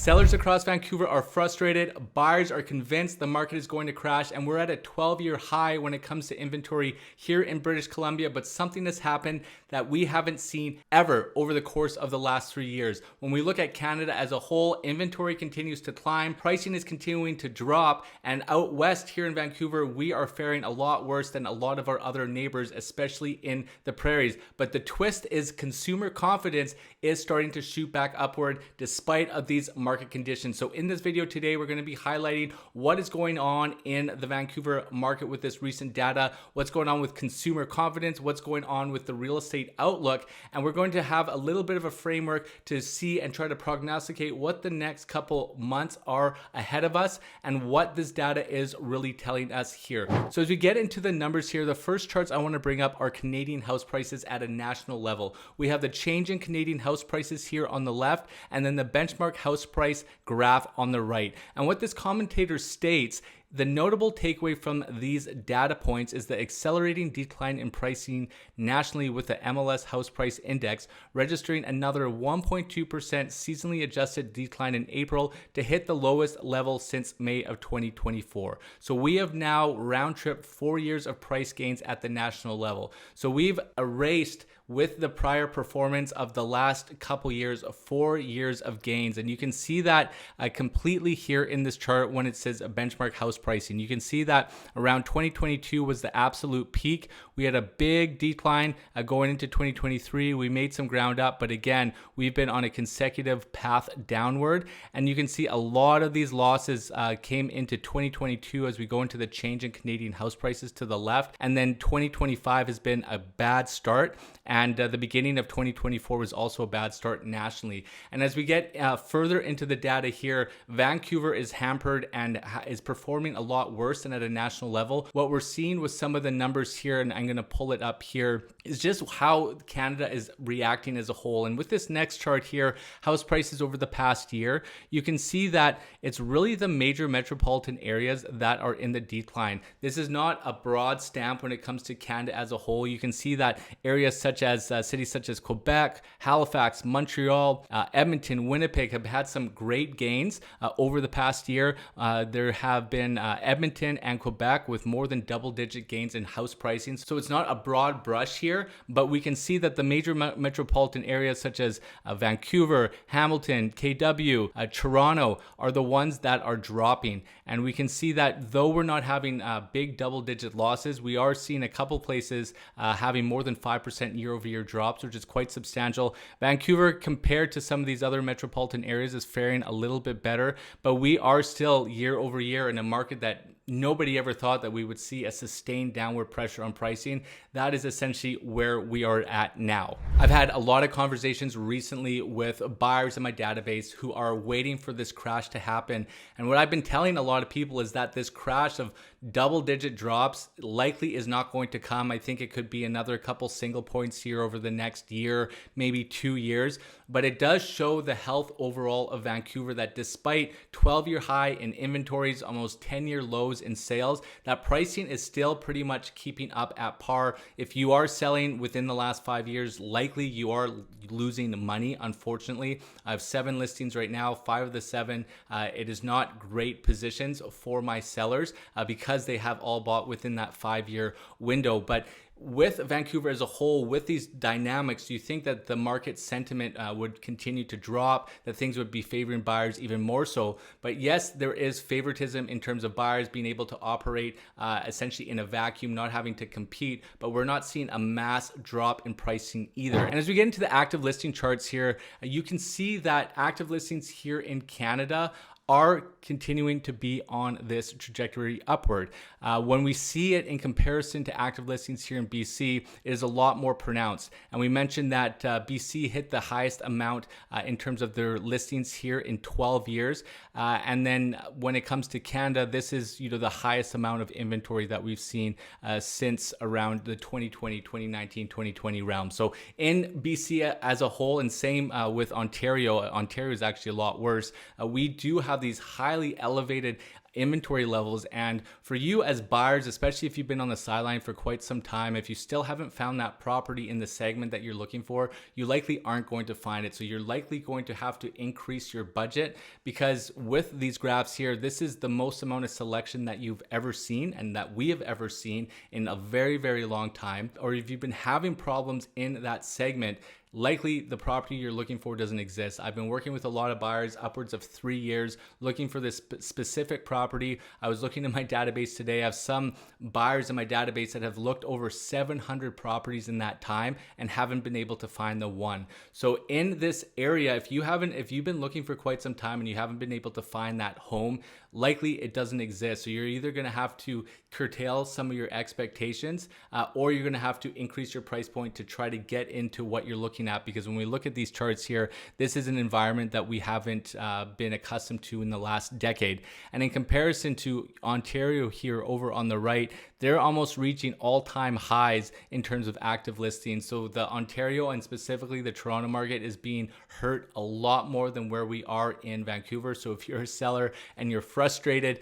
Sellers across Vancouver are frustrated, buyers are convinced the market is going to crash, and we're at a 12-year high when it comes to inventory here in British Columbia, but something has happened that we haven't seen ever over the course of the last 3 years. When we look at Canada as a whole, inventory continues to climb, pricing is continuing to drop, and out west here in Vancouver, we are faring a lot worse than a lot of our other neighbors, especially in the prairies. But the twist is consumer confidence is starting to shoot back upward despite of these market conditions. So in this video today, we're going to be highlighting what is going on in the Vancouver market with this recent data, what's going on with consumer confidence, what's going on with the real estate outlook, and we're going to have a little bit of a framework to see and try to prognosticate what the next couple months are ahead of us and what this data is really telling us here. So as we get into the numbers here, the first charts I want to bring up are Canadian house prices at a national level. We have the change in Canadian house prices here on the left, and then the benchmark house price graph on the right. And what this commentator states, the notable takeaway from these data points is the accelerating decline in pricing nationally, with the MLS House Price Index registering another 1.2% seasonally adjusted decline in April to hit the lowest level since May of 2024. So we have now round-tripped 4 years of price gains at the national level. So we've erased with the prior performance of the last couple years, 4 years of gains. And you can see that completely here in this chart when it says benchmark house pricing. You can see that around 2022 was the absolute peak. We had a big decline going into 2023. We made some ground up, but again, we've been on a consecutive path downward. And you can see a lot of these losses came into 2022 as we go into the change in Canadian house prices to the left. And then 2025 has been a bad start. And the beginning of 2024 was also a bad start nationally. And as we get further into the data here, Vancouver is hampered and is performing a lot worse than at a national level. What we're seeing with some of the numbers here, and I'm going to pull it up here, is just how Canada is reacting as a whole. And with this next chart here, house prices over the past year, you can see that it's really the major metropolitan areas that are in the decline. This is not a broad stamp when it comes to Canada as a whole. You can see that areas such as cities such as Quebec, Halifax, Montreal, Edmonton, Winnipeg have had some great gains over the past year. There have been Edmonton and Quebec with more than double-digit gains in house pricing. So it's not a broad brush here, but we can see that the major metropolitan areas such as Vancouver, Hamilton, KW, Toronto are the ones that are dropping. And we can see that though we're not having big double-digit losses, we are seeing a couple places having more than 5% year-over-year drops, which is quite substantial. Vancouver, compared to some of these other metropolitan areas, is faring a little bit better, but we are still year-over-year in a market that nobody ever thought that we would see a sustained downward pressure on pricing. That is essentially where we are at now. I've had a lot of conversations recently with buyers in my database who are waiting for this crash to happen. And what I've been telling a lot of people is that this crash of double-digit drops likely is not going to come. I think it could be another couple single points here over the next year, maybe 2 years. But it does show the health overall of Vancouver, that despite 12-year high in inventories, almost 10-year lows in sales, that pricing is still pretty much keeping up at par. If you are selling within the last 5 years, likely you are losing money, unfortunately. I have 7 listings right now, 5 of the 7. It is not great positions for my sellers because they have all bought within that 5-year window. But with Vancouver as a whole, with these dynamics, do you think that the market sentiment would continue to drop, that things would be favoring buyers even more so? But yes, there is favoritism in terms of buyers being able to operate essentially in a vacuum, not having to compete, but we're not seeing a mass drop in pricing either. And as we get into the active listing charts here, you can see that active listings here in Canada are continuing to be on this trajectory upward. When we see it in comparison to active listings here in BC, it is a lot more pronounced. And we mentioned that BC hit the highest amount in terms of their listings here in 12 years. And then when it comes to Canada, this is the highest amount of inventory that we've seen since around the 2020, 2019, 2020 realm. So in BC as a whole, and same with Ontario, Ontario is actually a lot worse. We do have have these highly elevated inventory levels. And for you as buyers, especially if you've been on the sideline for quite some time, if you still haven't found that property in the segment that you're looking for, you likely aren't going to find it. So you're likely going to have to increase your budget, because with these graphs here, this is the most amount of selection that you've ever seen and that we have ever seen in a very, very long time. Or if you've been having problems in that segment, likely the property you're looking for doesn't exist. I've been working with a lot of buyers upwards of 3 years looking for this specific property. I was looking in my database today. I have some buyers in my database that have looked over 700 properties in that time and haven't been able to find the one. So in this area, if you've been looking for quite some time and you haven't been able to find that home, likely it doesn't exist. So you're either going to have to curtail some of your expectations, or you're going to have to increase your price point to try to get into what you're looking at. Because when we look at these charts here, this is an environment that we haven't been accustomed to in the last decade. And in comparison to Ontario here over on the right, they're almost reaching all-time highs in terms of active listings. So the Ontario and specifically the Toronto market is being hurt a lot more than where we are in Vancouver. So if you're a seller and you're frustrated,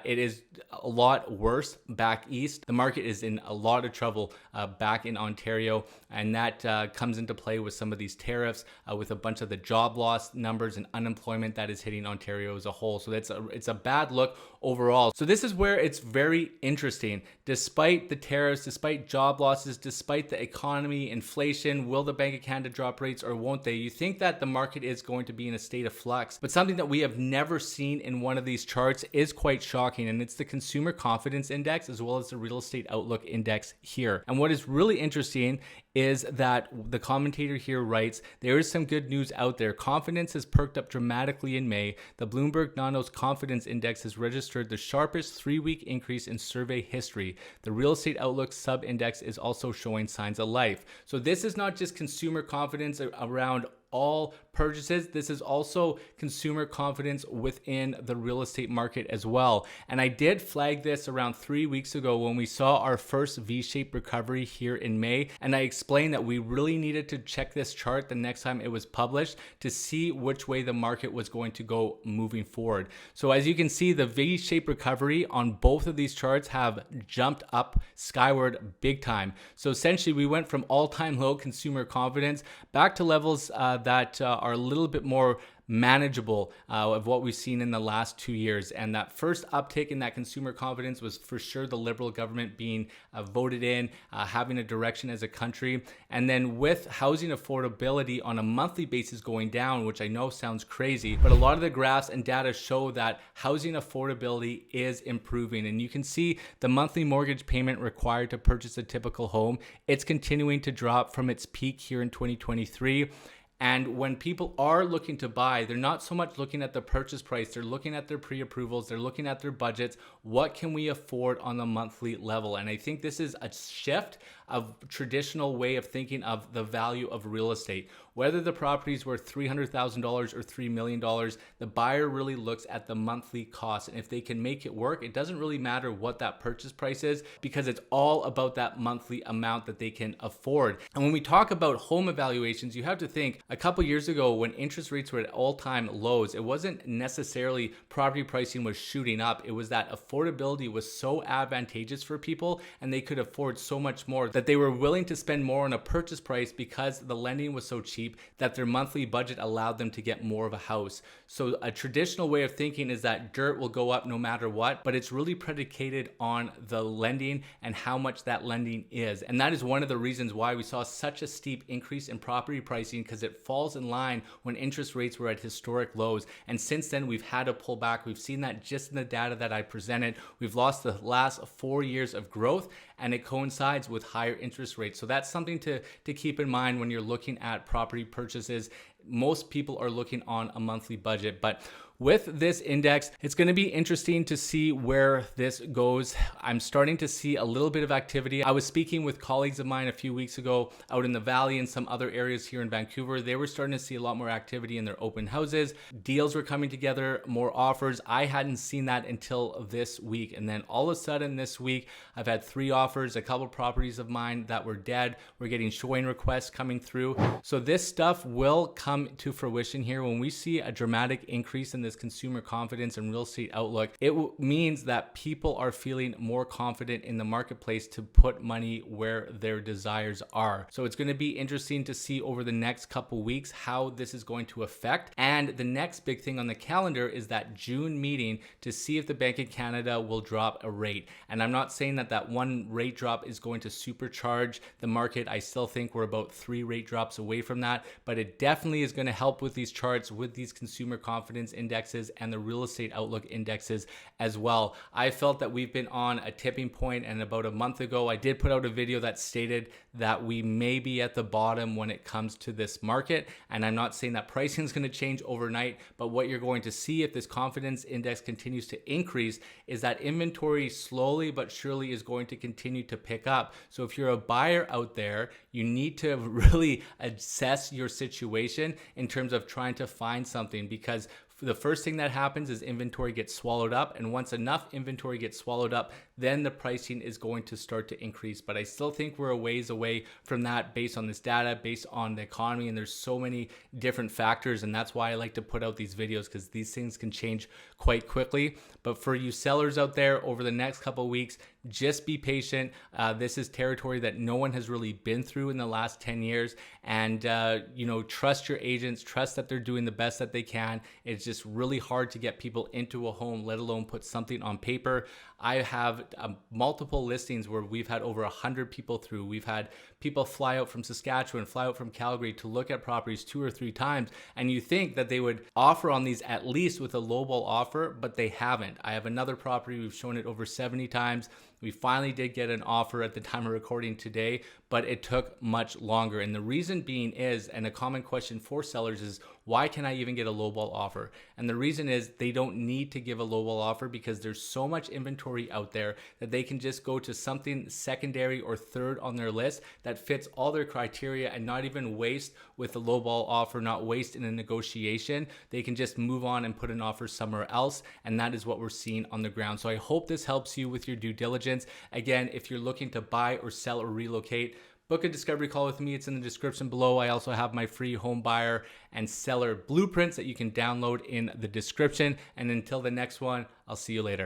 it is a lot worse back east. The market is in a lot of trouble back in Ontario, and that comes into play with some of these tariffs, with a bunch of the job loss numbers and unemployment that is hitting Ontario as a whole. So it's a bad look overall. So this is where it's very interesting. Despite the tariffs, despite job losses, despite the economy, inflation, will the Bank of Canada drop rates or won't they? You think that the market is going to be in a state of flux, but something that we have never seen in one of these charts is quite shocking, and it's the Consumer Confidence Index as well as the Real Estate Outlook Index here. And what is really interesting is that the commentator here writes, there is some good news out there. Confidence has perked up dramatically in May. The Bloomberg Nanos Confidence Index has registered the sharpest 3-week increase in survey history. The Real Estate Outlook sub-index is also showing signs of life. So this is not just consumer confidence around all purchases. This is also consumer confidence within the real estate market as well. And I did flag this around 3 weeks ago when we saw our first V-shaped recovery here in May. And I explained that we really needed to check this chart the next time it was published to see which way the market was going to go moving forward. So as you can see, the V-shaped recovery on both of these charts have jumped up skyward big time. So essentially we went from all-time low consumer confidence back to levels that are a little bit more manageable of what we've seen in the last 2 years. And that first uptick in that consumer confidence was for sure the Liberal government being voted in, having a direction as a country. And then with housing affordability on a monthly basis going down, which I know sounds crazy, but a lot of the graphs and data show that housing affordability is improving. And you can see the monthly mortgage payment required to purchase a typical home, it's continuing to drop from its peak here in 2023. And when people are looking to buy, they're not so much looking at the purchase price, they're looking at their pre-approvals, they're looking at their budgets. What can we afford on the monthly level? And I think this is a shift of traditional way of thinking of the value of real estate. Whether the property is worth $300,000 or $3 million, the buyer really looks at the monthly cost. And if they can make it work, it doesn't really matter what that purchase price is, because it's all about that monthly amount that they can afford. And when we talk about home evaluations, you have to think a couple years ago when interest rates were at all-time lows, it wasn't necessarily property pricing was shooting up. It was that affordability was so advantageous for people and they could afford so much more that they were willing to spend more on a purchase price because the lending was so cheap that their monthly budget allowed them to get more of a house. So a traditional way of thinking is that dirt will go up no matter what, but it's really predicated on the lending and how much that lending is. And that is one of the reasons why we saw such a steep increase in property pricing, because it falls in line when interest rates were at historic lows. And since then, we've had to pull back. We've seen that just in the data that I presented. We've lost the last 4 years of growth, and it coincides with higher interest rates. So that's something to keep in mind when you're looking at property purchases. Most people are looking on a monthly budget, but with this index, it's going to be interesting to see where this goes. I'm starting to see a little bit of activity. I was speaking with colleagues of mine a few weeks ago out in the Valley and some other areas here in Vancouver. They were starting to see a lot more activity in their open houses. Deals were coming together, more offers. I hadn't seen that until this week. And then all of a sudden this week, I've had 3 offers, a couple properties of mine that were dead. We're getting showing requests coming through. So this stuff will come to fruition here when we see a dramatic increase in this consumer confidence and real estate outlook, it means that people are feeling more confident in the marketplace to put money where their desires are. So it's going to be interesting to see over the next couple weeks how this is going to affect. And the next big thing on the calendar is that June meeting to see if the Bank of Canada will drop a rate. And I'm not saying that that one rate drop is going to supercharge the market. I still think we're about 3 rate drops away from that, but it definitely is going to help with these charts, with these consumer confidence indexes and the real estate outlook indexes as well. I felt that we've been on a tipping point, and about a month ago, I did put out a video that stated that we may be at the bottom when it comes to this market. And I'm not saying that pricing is going to change overnight, but what you're going to see if this confidence index continues to increase is that inventory slowly but surely is going to continue to pick up. So if you're a buyer out there, you need to really assess your situation in terms of trying to find something, because the first thing that happens is inventory gets swallowed up, and once enough inventory gets swallowed up, then the pricing is going to start to increase. But I still think we're a ways away from that based on this data, based on the economy, and there's so many different factors, and that's why I like to put out these videos, because these things can change quite quickly. But for you sellers out there, over the next couple of weeks, just be patient. This is territory that no one has really been through in the last 10 years. And, trust your agents, trust that they're doing the best that they can. It's just really hard to get people into a home, let alone put something on paper. I have multiple listings where we've had over 100 people through. We've had people fly out from Saskatchewan, fly out from Calgary to look at properties 2 or 3 times. And you think that they would offer on these at least with a lowball offer, but they haven't. I have another property, we've shown it over 70 times. We finally did get an offer at the time of recording today, but it took much longer. And the reason being is, and a common question for sellers is, why can I even get a lowball offer? And the reason is they don't need to give a lowball offer, because there's so much inventory out there that they can just go to something secondary or third on their list that fits all their criteria and not even waste with a lowball offer, not waste in a negotiation. They can just move on and put an offer somewhere else. And that is what we're seeing on the ground. So I hope this helps you with your due diligence. Again, if you're looking to buy or sell or relocate, book a discovery call with me. It's in the description below. I also have my free home buyer and seller blueprints that you can download in the description. And until the next one, I'll see you later.